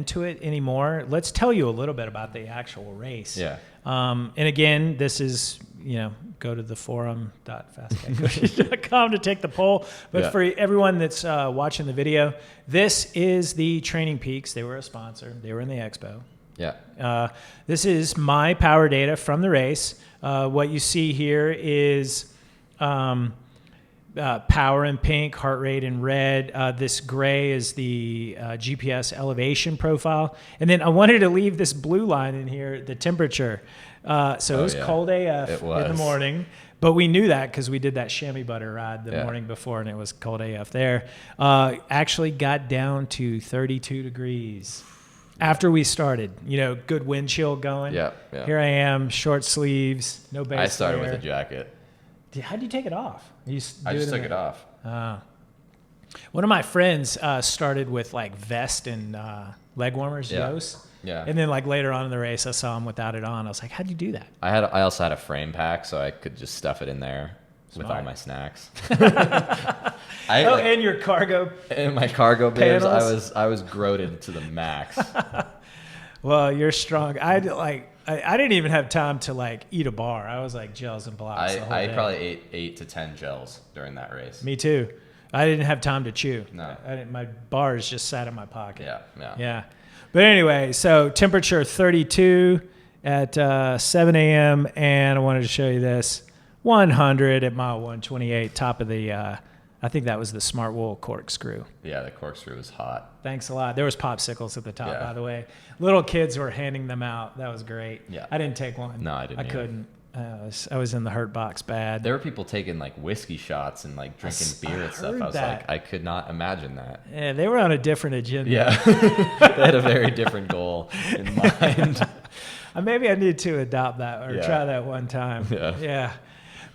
into it anymore, let's tell you a little bit about the actual race. Yeah. And again, this is, go to the forum.fastcat.com to take the poll. But for everyone that's watching the video, this is the Training Peaks. They were a sponsor. They were in the expo. Yeah. This is my power data from the race. What you see here is power in pink, heart rate in red. This gray is the GPS elevation profile. And then I wanted to leave this blue line in here, the temperature. So it was cold AF in the morning. But we knew that because we did that chamois butter ride the morning before, and it was cold AF there. Actually got down to 32 degrees. After we started, good wind chill going. Yeah. Here I am, short sleeves, no base. I started layer. with a jacket. How'd you take it off? I just took it off. One of my friends started with like vest and leg warmers, Yos. Yeah. And then like later on in the race, I saw him without it on. I was like, how'd you do that? I also had a frame pack, so I could just stuff it in there with all my snacks. And your cargo. And my cargo bibs, panels. I was groated to the max. Well, you're strong. I didn't even have time to like eat a bar. I was like gels and blocks. I probably ate 8 to 10 gels during that race. Me too. I didn't have time to chew. No. My bars just sat in my pocket. Yeah. But anyway, so temperature 32 at 7 a.m. And I wanted to show you this. 100 at mile 128, top of the, I think that was the Smart Wool corkscrew. Yeah, the corkscrew was hot. Thanks a lot. There was popsicles at the top, by the way. Little kids were handing them out. That was great. Yeah. I didn't take one. No, I didn't. I couldn't. I was in the hurt box bad. There were people taking like whiskey shots and like drinking beer and stuff. I was like, I could not imagine that. Yeah, they were on a different agenda. Yeah, they had a very different goal in mind. Maybe I need to adopt that or try that one time. Yeah.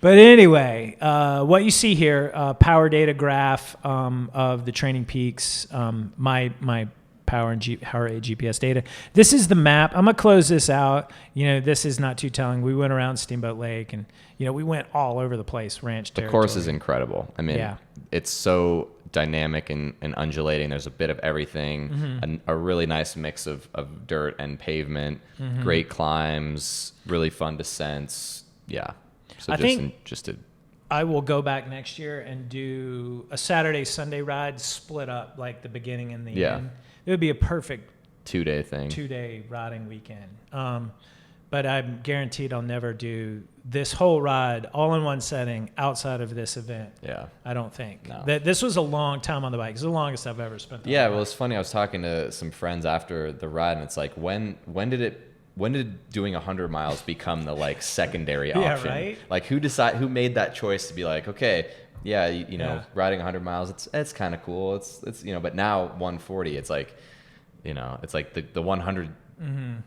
But anyway, what you see here, power data graph of the Training Peaks, my power and heart rate GPS data. This is the map. I'm going to close this out. This is not too telling. We went around Steamboat Lake and, we went all over the place, ranch territory. The course is incredible. I mean, it's so dynamic and undulating. There's a bit of everything, a really nice mix of dirt and pavement, great climbs, really fun descents. Yeah. So I will go back next year and do a Saturday, Sunday ride split up like the beginning and the end. It would be a perfect 2-day thing. 2-day riding weekend. But I'm guaranteed I'll never do this whole ride all in one setting outside of this event. Yeah. I don't think. No. This was a long time on the bike. It's the longest I've ever spent. Well, it's funny. I was talking to some friends after the ride, and it's like, when did doing 100 miles become the like secondary option? Right? Like who made that choice to be like, okay, riding 100 miles, it's kind of cool. It's but now 140, it's like, it's like the 100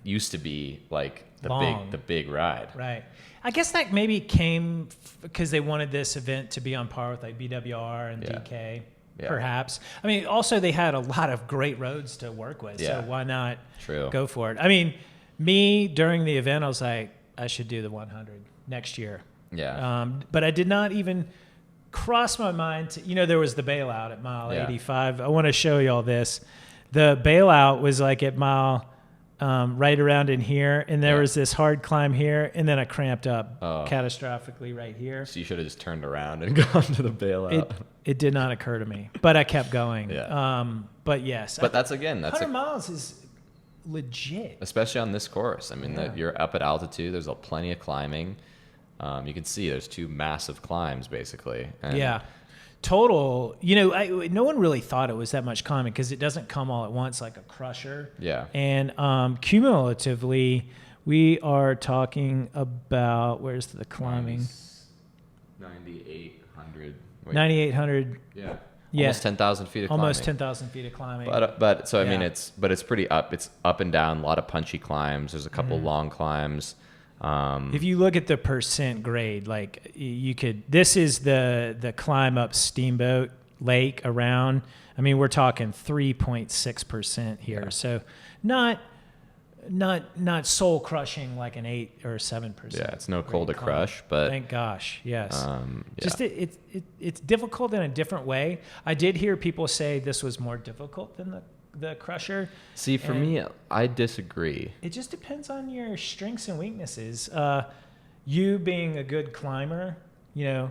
used to be like the big ride. Right. I guess that maybe came because they wanted this event to be on par with like BWR and DK. Yeah. Perhaps. I mean, also they had a lot of great roads to work with. So why not go for it? I mean, me during the event, I was like, I should do the 100 next year. Yeah. But I did not even cross my mind to, there was the bailout at mile 85. I want to show you all this. The bailout was like at mile right around in here, and there was this hard climb here, and then I cramped up catastrophically right here. So you should have just turned around and gone to the bailout. It did not occur to me, but I kept going. But yes. But that's 100 miles is legit. Especially on this course. I mean, you're up at altitude. There's plenty of climbing. You can see there's 2 massive climbs, basically. And total, no one really thought it was that much climbing because it doesn't come all at once like a crusher. Yeah. And cumulatively, we are talking about, where's the climbing? 9,800. 9,800. Yeah. Almost 10,000 feet of climbing. Almost 10,000 feet of climbing. But I mean, it's pretty up. It's up and down, a lot of punchy climbs. There's a couple long climbs. If you look at the percent grade, like this is the climb up Steamboat Lake around. I mean, we're talking 3.6% here. Yeah. So not soul crushing like an 8 or 7%. Yeah, it's no coal to crush, but thank gosh, yes. Just it's difficult in a different way. I did hear people say this was more difficult than the Crusher. See, for me, I disagree. It just depends on your strengths and weaknesses. You being a good climber, the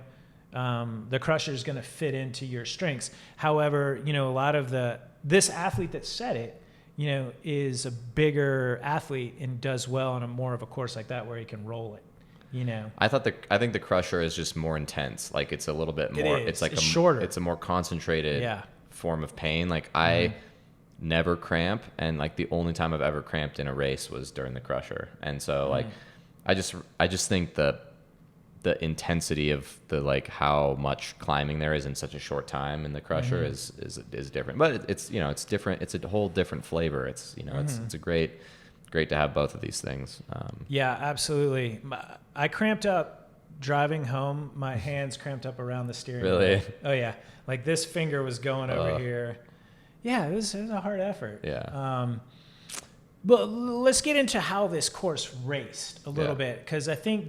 Crusher is going to fit into your strengths. However, a lot of this athlete that said it, is a bigger athlete and does well on more of a course like that where he can roll it. I think the Crusher is just more intense. Like it's a little bit more. It's like shorter. It's a more concentrated form of pain. Like I never cramp, and like the only time I've ever cramped in a race was during the Crusher. And so like I just think the intensity of the like how much climbing there is in such a short time in the Crusher is different. But it's it's different. It's a whole different flavor. It's it's a great to have both of these things. Yeah, absolutely. I cramped up driving home. My hands cramped up around the steering wheel. Really? Oh yeah, like this finger was going over here. Yeah, it was a hard effort. Yeah. But let's get into how this course raced a little bit, because I think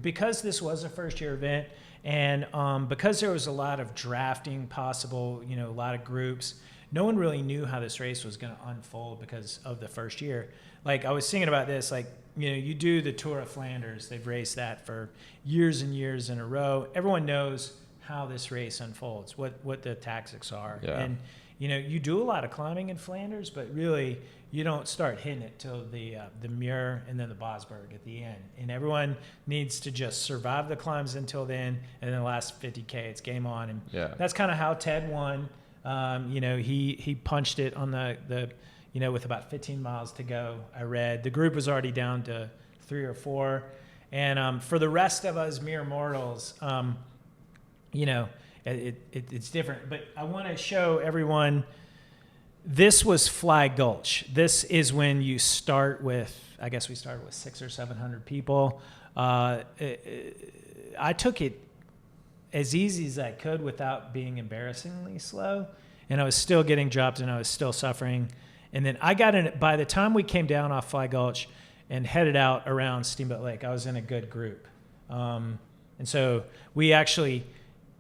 because this was a first-year event, and because there was a lot of drafting possible, a lot of groups, no one really knew how this race was going to unfold because of the first year. Like I was thinking about this, like, you do the Tour of Flanders. They've raced that for years and years in a row. Everyone knows how this race unfolds, what the tactics are. Yeah. And, you do a lot of climbing in Flanders, but really you don't start hitting it till the Muir and then the Bosberg at the end. And everyone needs to just survive the climbs until then, and then the last 50K, it's game on. And that's kind of how Ted won. He punched it on the with about 15 miles to go. I read the group was already down to 3 or 4, and for the rest of us mere mortals, it's different. But I want to show everyone. This was Fly Gulch. This is when you start with. I guess we started with 600 or 700 people. I took it as easy as I could without being embarrassingly slow. And I was still getting dropped and I was still suffering. And then I got in, by the time we came down off Fly Gulch and headed out around Steamboat Lake, I was in a good group. And so we actually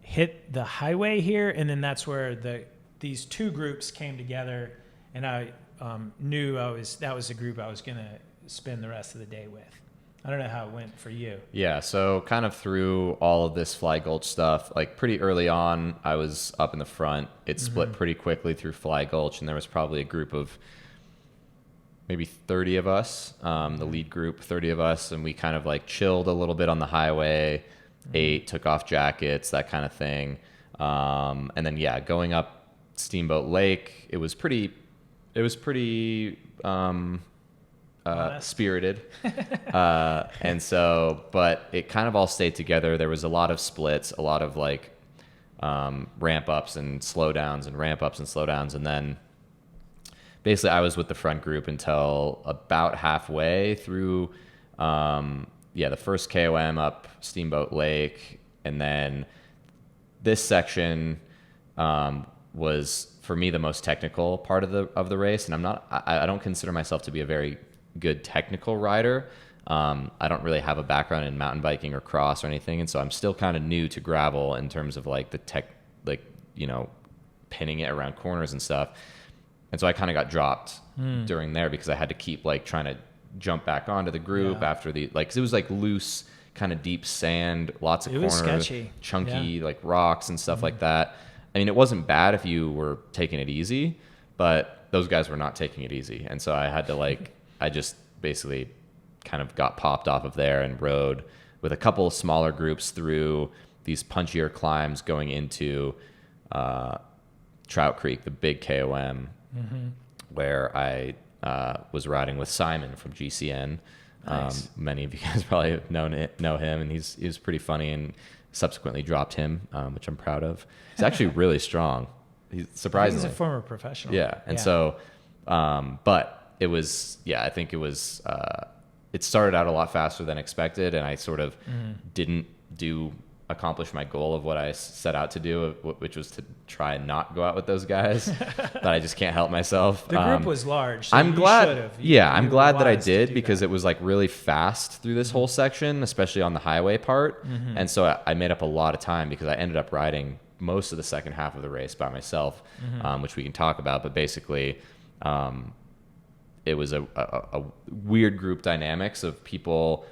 hit the highway here, and then that's where these two groups came together, and I knew that was the group I was going to spend the rest of the day with. I don't know how it went for you. Yeah, so kind of through all of this Fly Gulch stuff, like pretty early on, I was up in the front. It split pretty quickly through Fly Gulch, and there was probably a group of maybe 30 of us, the lead group, 30 of us, and we kind of like chilled a little bit on the highway, ate, took off jackets, that kind of thing. And then, going up Steamboat Lake, it was pretty spirited. And so, but it kind of all stayed together. There was a lot of splits, a lot of like ramp ups and slowdowns and ramp ups and slowdowns. And then basically I was with the front group until about halfway through, the first KOM up Steamboat Lake. And then this section was for me the most technical part of the race. And I don't consider myself to be a very good technical rider. I don't really have a background in mountain biking or cross or anything, and so I'm still kind of new to gravel in terms of like the tech, like pinning it around corners and stuff. And so I kind of got dropped during there because I had to keep like trying to jump back onto the group after cause it was like loose, kind of deep sand, lots of corners, sketchy. Chunky like rocks and stuff like that. I mean, it wasn't bad if you were taking it easy, but those guys were not taking it easy, and so I had to I just basically kind of got popped off of there and rode with a couple of smaller groups through these punchier climbs going into Trout Creek, the big KOM, where I was riding with Simon from GCN. Nice. Many of you guys probably know him, and he was pretty funny, and subsequently dropped him, which I'm proud of. He's actually really strong. He's surprisingly. He's a former professional. Yeah, and so, but it was, I think it was, it started out a lot faster than expected, and I sort of didn't accomplish my goal of what I set out to do, which was to try and not go out with those guys, but I just can't help myself. The group was large. So I'm glad. I'm glad that I did did because it was like really fast through this whole section, especially on the highway part. And so I made up a lot of time because I ended up riding most of the second half of the race by myself, which we can talk about. But basically, it was a weird group dynamics of people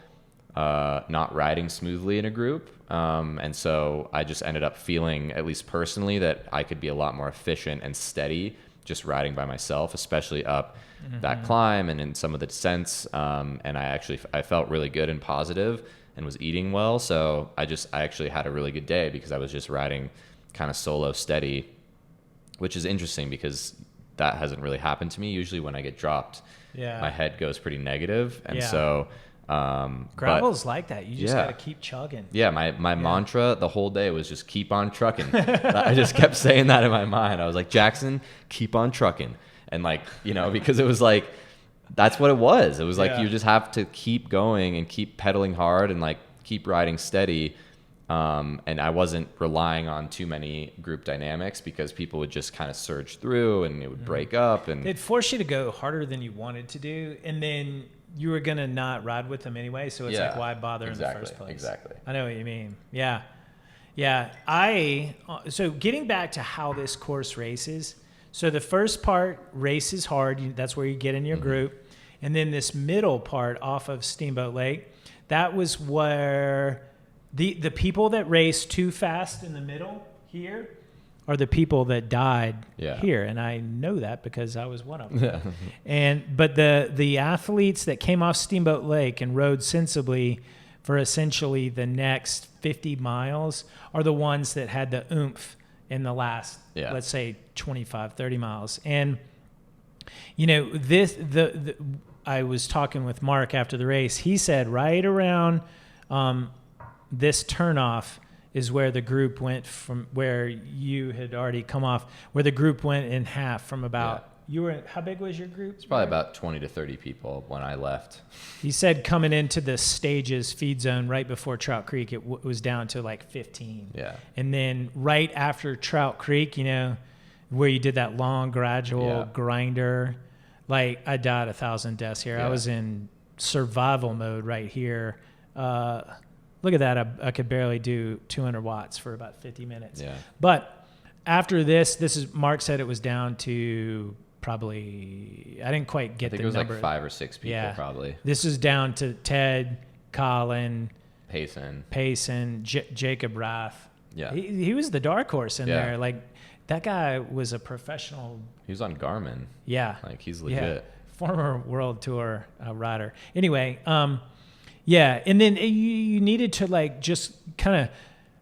not riding smoothly in a group. And so I just ended up feeling, at least personally, that I could be a lot more efficient and steady just riding by myself, especially up that climb and in some of the descents. And I felt really good and positive and was eating well. So I actually had a really good day because I was just riding kind of solo steady, which is interesting because that hasn't really happened to me. Usually when I get dropped, my head goes pretty negative. And so, gravel's like that. You just got to keep chugging. Yeah. My mantra the whole day was just keep on trucking. I just kept saying that in my mind. I was like, Jackson, keep on trucking. And like, because it was like, that's what it was. It was like, you just have to keep going and keep pedaling hard and like keep riding steady. And I wasn't relying on too many group dynamics because people would just kind of surge through and it would break up. And it'd force you to go harder than you wanted to do. And then you were going to not ride with them anyway. So it's like, why bother in the first place? Exactly. I know what you mean. Yeah. So getting back to how this course races. So the first part races hard. That's where you get in your group. And then this middle part off of Steamboat Lake, that was where the people that race too fast in the middle here are the people that died here. And I know that because I was one of them. But the athletes that came off Steamboat Lake and rode sensibly for essentially the next 50 miles are the ones that had the oomph in the last, let's say 25, 30 miles. And, I was talking with Mark after the race. He said right around this turnoff is where the group went from where you had already come off, where the group went in half from about, how big was your group? It's probably about 20 to 30 people when I left. He said coming into the stages feed zone right before Trout Creek, it was down to like 15. Yeah. And then right after Trout Creek, where you did that long gradual grinder, like I died 1,000 deaths here. I was in survival mode right here. Look at that. I could barely do 200 watts for about 50 minutes. Yeah. But after this Mark said it was down to probably, I didn't quite get the number. I think it was like 5 or 6 people probably. This is down to Ted, Colin, Payson, Jacob Rath. Yeah. He was the dark horse in there. Like that guy was a professional. He was on Garmin. Yeah. Like he's legit. Yeah. Former World Tour rider. Anyway, and then you needed to like just kind of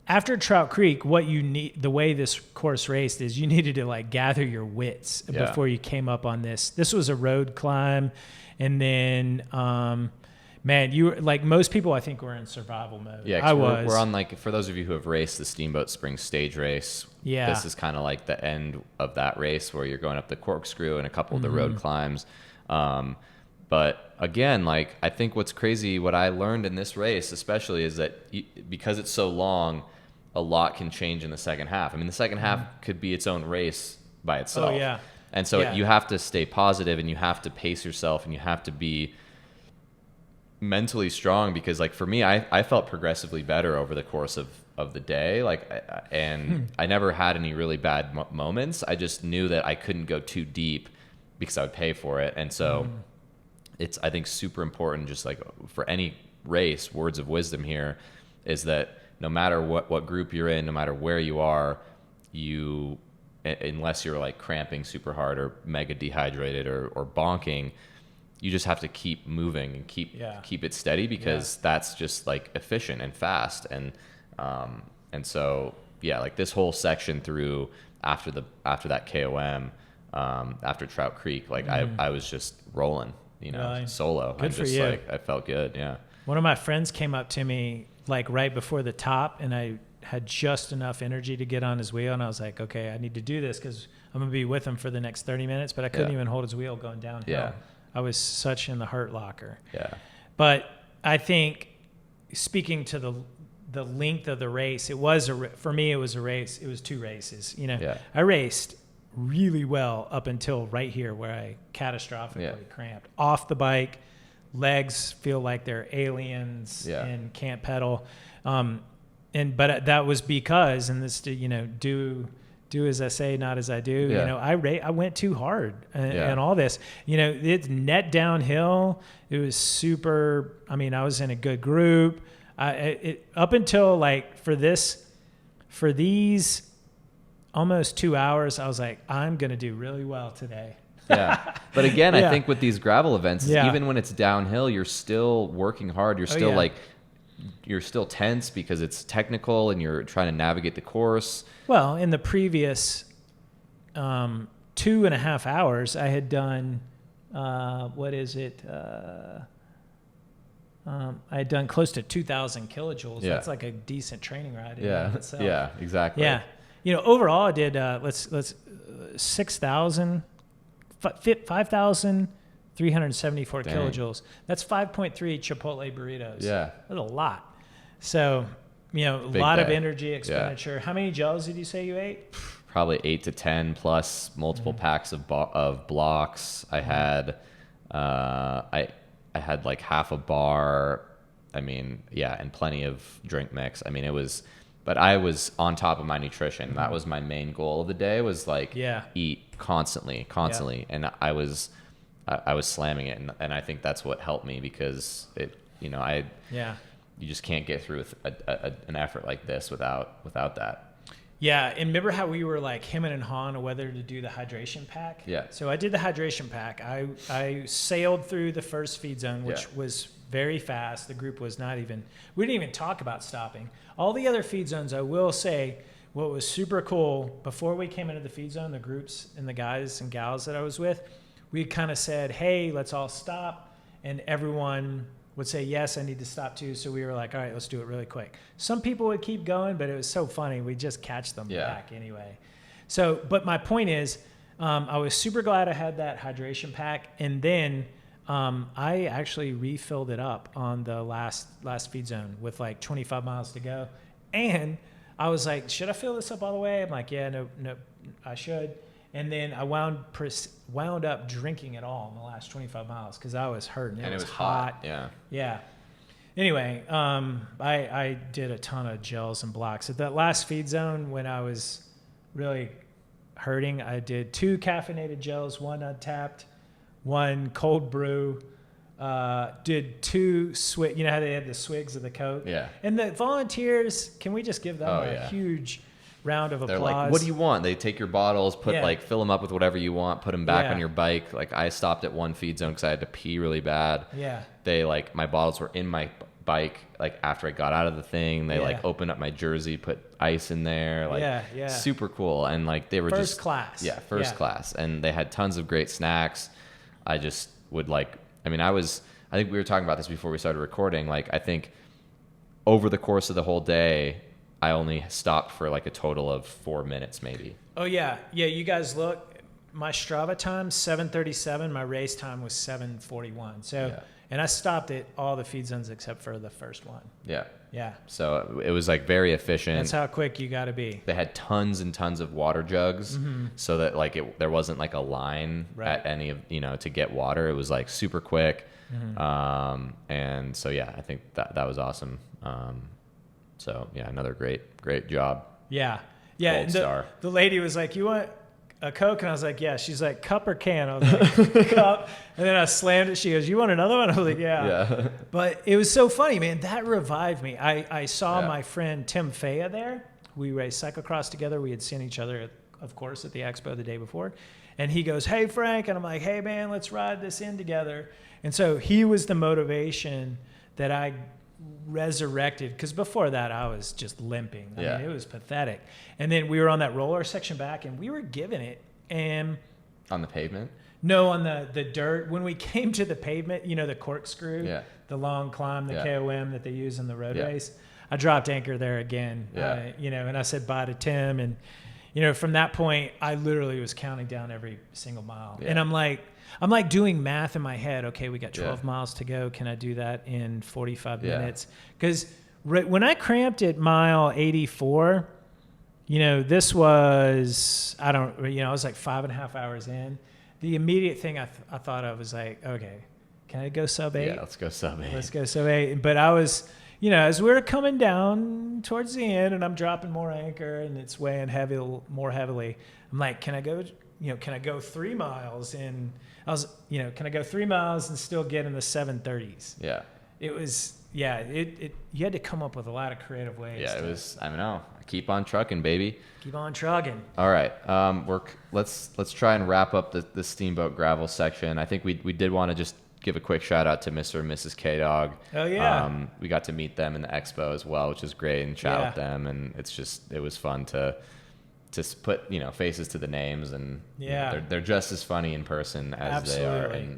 after Trout Creek, what you need, the way this course raced is you needed to like gather your wits before you came up on this. This was a road climb. And then, man, you were like most people, I think, were in survival mode. Yeah, we're on like, for those of you who have raced the Steamboat Spring Stage Race, this is kind of like the end of that race where you're going up the corkscrew and a couple of the road climbs. But again, like I think what's crazy, what I learned in this race especially is that because it's so long, a lot can change in the second half. I mean, the second half could be its own race by itself. Oh, yeah. And so you have to stay positive and you have to pace yourself and you have to be mentally strong because like for me, I felt progressively better over the course of the day. Like, and I never had any really bad moments. I just knew that I couldn't go too deep because I would pay for it. And so it's, I think, super important, just like for any race, words of wisdom here is that no matter what group you're in, no matter where you are, unless you're like cramping super hard or mega dehydrated or bonking, you just have to keep moving and keep it steady because that's just like efficient and fast. And so, like this whole section through after that KOM, after Trout Creek, like I was just rolling, solo. Good for you. Like I felt good. Yeah. One of my friends came up to me like right before the top and I had just enough energy to get on his wheel. And I was like, okay, I need to do this because I'm going to be with him for the next 30 minutes, but I couldn't even hold his wheel going downhill. Yeah. I was such in the hurt locker. Yeah. But I think speaking to the length of the race, for me, it was a race. It was 2 races. I raced really well up until right here where I catastrophically cramped. Off the bike, legs feel like they're aliens and can't pedal. but that was because, and this, do as I say, not as I do. Yeah. I went too hard and all this. It's net downhill. It was super. I mean, I was in a good group. Up until like for these almost 2 hours, I was like, I'm gonna do really well today. Yeah. But again, I think with these gravel events, Yeah. even when it's downhill, you're still working hard. You're still you're still tense because it's technical and you're trying to navigate the course. Well, in the previous 2.5 hours, I had done, I had done close to 2,000 kilojoules. Yeah. That's like a decent training ride. Yeah. Yeah, exactly. Yeah. Overall I did, 5,374 kilojoules. That's 5.3 Chipotle burritos. Yeah. That's a lot. So, a lot of energy expenditure. Yeah. How many gels did you say you ate? Probably 8 to 10 plus multiple packs of blocks. I had, I had like half a bar. I mean, and plenty of drink mix. I mean, but I was on top of my nutrition. That was my main goal of the day, was like eat constantly. Yeah. And I was slamming it. And I think that's what helped me, because you just can't get through with an effort like this without that. Yeah, and remember how we were like hemming and hawing on whether to do the hydration pack? Yeah. So I did the hydration pack. I sailed through the first feed zone, which was very fast. The group was we didn't even talk about stopping. All the other feed zones, I will say, what was super cool, before we came into the feed zone, the groups and the guys and gals that I was with, we kind of said, hey, let's all stop. And everyone would say, yes, I need to stop too. So we were like, all right, let's do it really quick. Some people would keep going, but it was so funny. We'd just catch them back anyway. So, but my point is, I was super glad I had that hydration pack. And then I actually refilled it up on the last feed zone with like 25 miles to go. And I was like, should I fill this up all the way? I'm like, yeah, no, I should. And then I wound up drinking it all in the last 25 miles because I was hurting. It was hot. Yeah. Anyway, I did a ton of gels and blocks. At that last feed zone, when I was really hurting, I did 2 caffeinated gels, 1 untapped, 1 cold brew. Did 2 swig. You know how they had the swigs of the Coke? Yeah. And the volunteers, can we just give them a huge round of applause? They're like, what do you want? They take your bottles, fill them up with whatever you want, put them back on your bike. Like, I stopped at one feed zone because I had to pee really bad. Yeah. They my bottles were in my bike. Like, after I got out of the thing, they opened up my jersey, put ice in there. Super cool. And they were first class. Yeah, first class. And they had tons of great snacks. I just would I think we were talking about this before we started recording. I think over the course of the whole day, I only stopped for a total of 4 minutes maybe. Oh yeah. Yeah. You guys look, my Strava time, 7:37. My race time was 7:41. So, and I stopped at all the feed zones except for the first one. Yeah. Yeah. So it was very efficient. That's how quick you got to be. They had tons and tons of water jugs, so that there wasn't a line at any of, to get water. It was super quick. And so, I think that was awesome. So another great job. Yeah. Gold star. The lady was like, you want a Coke? And I was like, yeah. She's like, cup or can? I was like, cup. And then I slammed it. She goes, you want another one? I was like, yeah. But it was so funny, man. That revived me. I saw my friend Tim Faya there. We raced cyclocross together. We had seen each other, of course, at the expo the day before. And he goes, hey, Frank. And I'm like, hey, man, let's ride this in together. And so he was the motivation that I resurrected, because before that I was just limping. I mean, it was pathetic. And then we were on that roller section back, and we were giving it. And on the pavement? No, on the dirt. When we came to the pavement, the corkscrew, the long climb, the KOM that they use in the road race, I dropped anchor there again. And I said bye to Tim. And from that point, I literally was counting down every single mile. And I'm like doing math in my head. Okay, we got 12 miles to go. Can I do that in 45 minutes? Because when I cramped at mile 84, this was, I was like 5.5 hours in. The immediate thing I thought of was like, okay, can I go sub 8? Yeah, let's go sub 8. Let's go sub 8. But I was, as we're coming down towards the end and I'm dropping more anchor and it's weighing more heavily, I'm like, can I go 3 miles? And I was, can I go 3 miles and still get in the 730s? Yeah. It was, you had to come up with a lot of creative ways. Yeah, it was, I don't know. Keep on trucking, baby. Keep on trucking. All right. Let's try and wrap up the Steamboat gravel section. I think we did want to just give a quick shout out to Mr. and Mrs. K-Dog. Oh, yeah. We got to meet them in the expo as well, which is great, and chat with them. And it was fun to put, faces to the names, and they're just as funny in person as they are in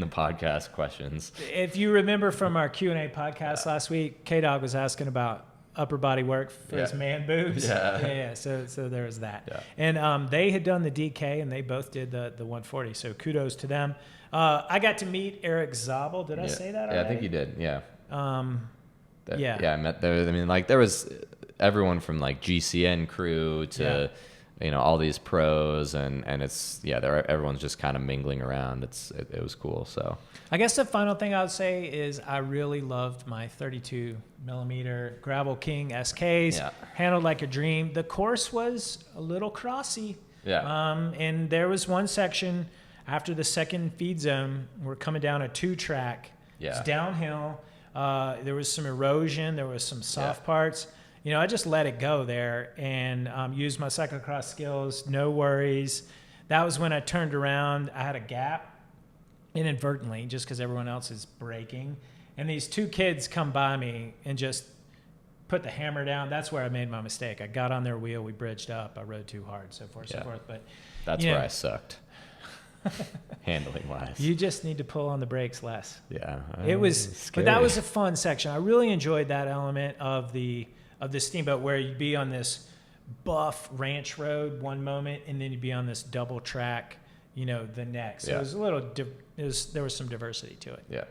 the podcast questions. If you remember from our Q&A podcast last week, K-Dog was asking about upper body work for his man boobs. Yeah. So there was that. Yeah. And they had done the DK, and they both did the 140. So kudos to them. I got to meet Eric Zabel. Did I say that already? Yeah, I think you did. Yeah. Yeah, I met there. I mean, like, there was everyone from like GCN crew to all these pros, and it's everyone's just kind of mingling around. It was cool. So I guess the final thing I would say is I really loved my 32 millimeter Gravel King SKs. Yeah. Handled like a dream. The course was a little crossy. Yeah. And there was one section after the second feed zone. We're coming down a 2-track. Yeah. It's downhill. There was some erosion. There was some soft parts. I just let it go there and used my cyclocross skills. No worries. That was when I turned around. I had a gap inadvertently just because everyone else is braking. And these 2 kids come by me and just put the hammer down. That's where I made my mistake. I got on their wheel. We bridged up. I rode too hard, so forth. But that's where I sucked. Handling wise, you just need to pull on the brakes less. Yeah, it was scary. But that was a fun section. I really enjoyed that element of the Steamboat, where you'd be on this buff ranch road one moment and then you'd be on this double track the next. So it was a little there was some diversity to it. Yeah.